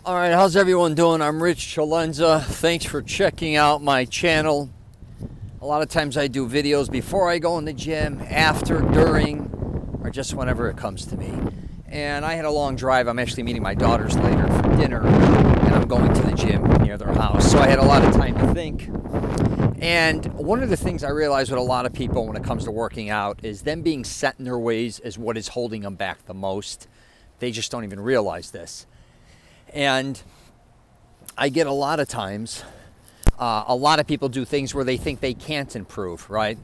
All right, how's everyone doing? I'm Rich Celenza. Thanks for checking out my channel. A lot of times I do videos before I go in the gym, after, during, or just whenever it comes to me. And I had a long drive. I'm actually meeting my daughters later for dinner, and I'm going to the gym near their house. So I had a lot of time to think. And one of the things I realize with a lot of people when it comes to working out is them being set in their ways is what is holding them back the most. They just don't even realize this. And I get a lot of times, a lot of people do things where they think they can't improve, right?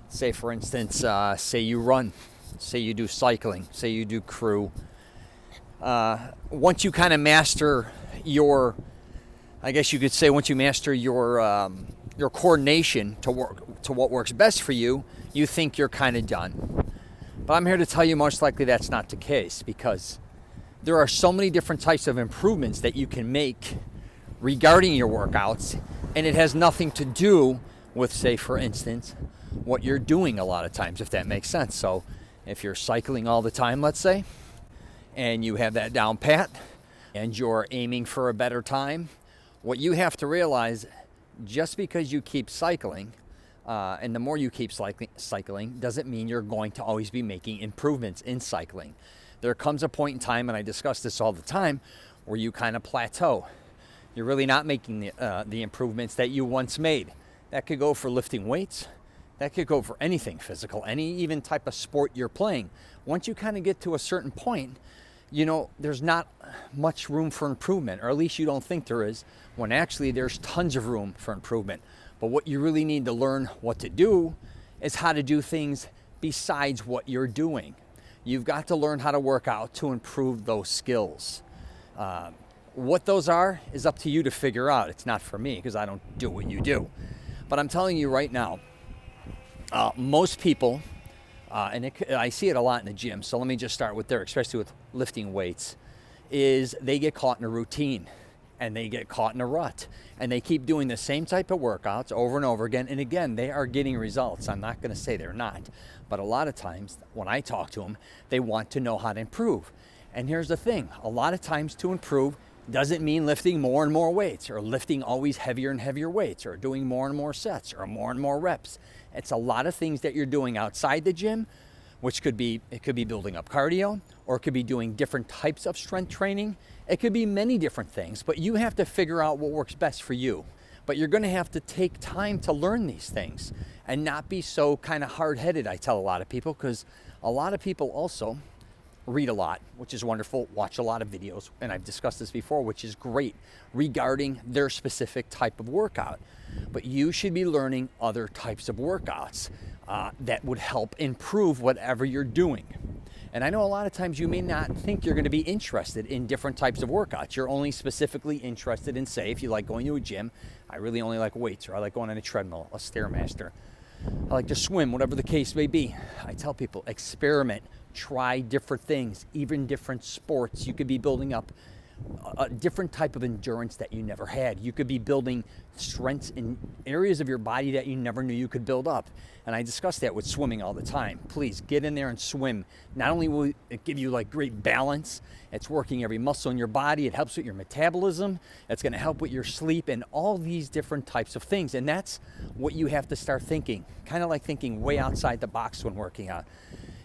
Say, for instance, say you run, say you do cycling, say you do crew. Once you kind of master your, I guess you could say, once you master your coordination to what works best for you, you think you're kind of done. But I'm here to tell you most likely that's not the case, because there are so many different types of improvements that you can make regarding your workouts, and it has nothing to do with, say, for instance, what you're doing a lot of times, if that makes sense. So if you're cycling all the time, let's say, and you have that down pat, and you're aiming for a better time, what you have to realize, just because you keep cycling, and the more you keep cycling, doesn't mean you're going to always be making improvements in cycling. There comes a point in time, and I discuss this all the time, where you kind of plateau. You're really not making the improvements that you once made. That could go for lifting weights. That could go for anything physical, any even type of sport you're playing. Once you kind of get to a certain point, you know, there's not much room for improvement, or at least you don't think there is, when actually there's tons of room for improvement. But what you really need to learn what to do is how to do things besides what you're doing. You've got to learn how to work out to improve those skills. What those are is up to you to figure out. It's not for me, because I don't do what you do. But I'm telling you right now, most people, I see it a lot in the gym, so let me just start with there, especially with lifting weights, is they get caught in a routine, and they get caught in a rut, and they keep doing the same type of workouts over and over again, and again, they are getting results. I'm not going to say they're not, but a lot of times when I talk to them, they want to know how to improve. And here's the thing, a lot of times to improve doesn't mean lifting more and more weights, or lifting always heavier and heavier weights, or doing more and more sets, or more and more reps. It's a lot of things that you're doing outside the gym, which could be building up cardio, or it could be doing different types of strength training. It could be many different things, but you have to figure out what works best for you. But you're going to have to take time to learn these things and not be so kind of hard-headed, I tell a lot of people, because a lot of people also read a lot, which is wonderful, watch a lot of videos, and I've discussed this before, which is great, regarding their specific type of workout. But you should be learning other types of workouts that would help improve whatever you're doing. And I know a lot of times you may not think you're going to be interested in different types of workouts. You're only specifically interested in, say, if you like going to a gym, I really only like weights, or I like going on a treadmill, a Stairmaster. I like to swim, whatever the case may be. I tell people, experiment, try different things, even different sports. You could be building up a different type of endurance that you never had. You could be building strengths in areas of your body that you never knew you could build up. And I discuss that with swimming all the time. Please get in there and swim. Not only will it give you like great balance, it's working every muscle in your body. It helps with your metabolism. It's going to help with your sleep and all these different types of things. And that's what you have to start thinking, kind of like thinking way outside the box when working out.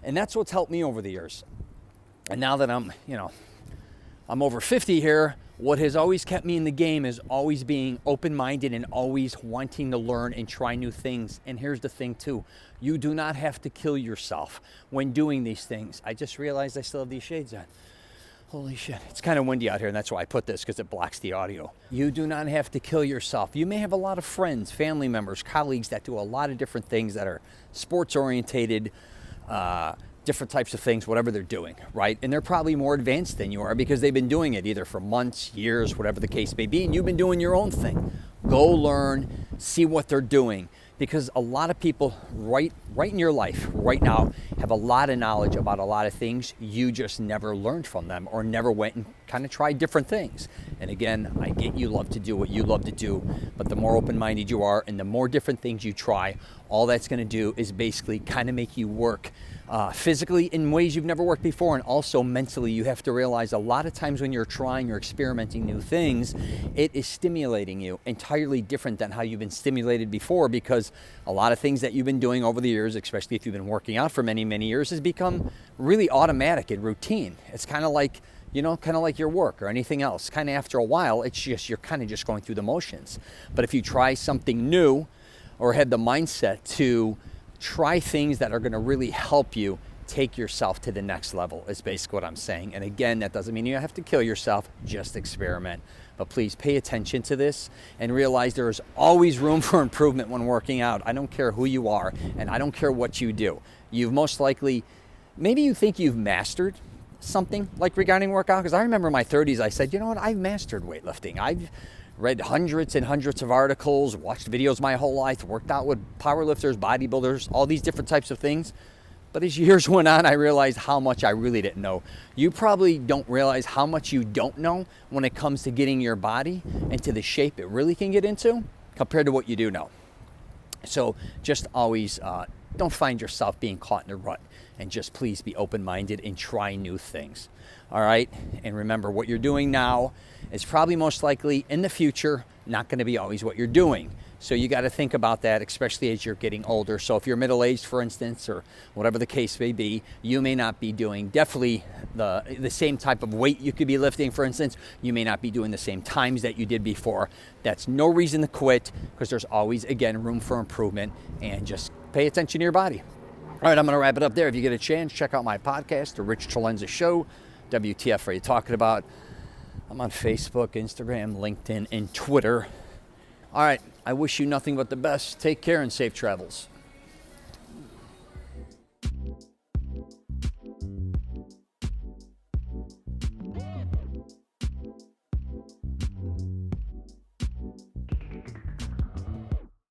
And that's what's helped me over the years. And now that I'm over 50 here, what has always kept me in the game is always being open-minded and always wanting to learn and try new things. And here's the thing too, you do not have to kill yourself when doing these things. I just realized I still have these shades on. Holy shit, it's kind of windy out here, and that's why I put this, because it blocks the audio. You do not have to kill yourself. You may have a lot of friends, family members, colleagues that do a lot of different things that are sports-orientated, different types of things, whatever they're doing, right? And they're probably more advanced than you are because they've been doing it either for months, years, whatever the case may be, and you've been doing your own thing. Go learn, see what they're doing, because a lot of people right in your life right now have a lot of knowledge about a lot of things. You just never learned from them or never went and kind of tried different things. And again, I get you love to do what you love to do, but the more open-minded you are and the more different things you try, all that's going to do is basically kind of make you work physically in ways you've never worked before, and also mentally. You have to realize a lot of times when you're trying or experimenting new things, it is stimulating you entirely different than how you've been stimulated before, because a lot of things that you've been doing over the years, especially if you've been working out for many, many years, has become really automatic and routine. It's kind of like, kind of like your work or anything else. Kind of after a while, it's just, you're kind of just going through the motions. But if you try something new or have the mindset to try things that are going to really help you take yourself to the next level, is basically what I'm saying. And again, that doesn't mean you have to kill yourself, just experiment. But please pay attention to this and realize there is always room for improvement when working out. I don't care who you are, and I don't care what you do. You've most likely, maybe you think you've mastered something like regarding workout, because I remember in my 30s I said, you know what, I've mastered weightlifting. I've read hundreds and hundreds of articles, watched videos my whole life, worked out with powerlifters, bodybuilders, all these different types of things. But as years went on, I realized how much I really didn't know. You probably don't realize how much you don't know when it comes to getting your body into the shape it really can get into compared to what you do know. So just always don't find yourself being caught in a rut, and just please be open-minded and try new things. All right? And remember, what you're doing now is probably most likely in the future not going to be always what you're doing. So you got to think about that, especially as you're getting older. So if you're middle-aged, for instance, or whatever the case may be, you may not be doing definitely the same type of weight you could be lifting, for instance. You may not be doing the same times that you did before. That's no reason to quit, because there's always, again, room for improvement, and just pay attention to your body. All right, I'm going to wrap it up there. If you get a chance, check out my podcast, The Rich Celenza Show. WTF are you talking about? I'm on Facebook, Instagram, LinkedIn, and Twitter. All right, I wish you nothing but the best. Take care and safe travels.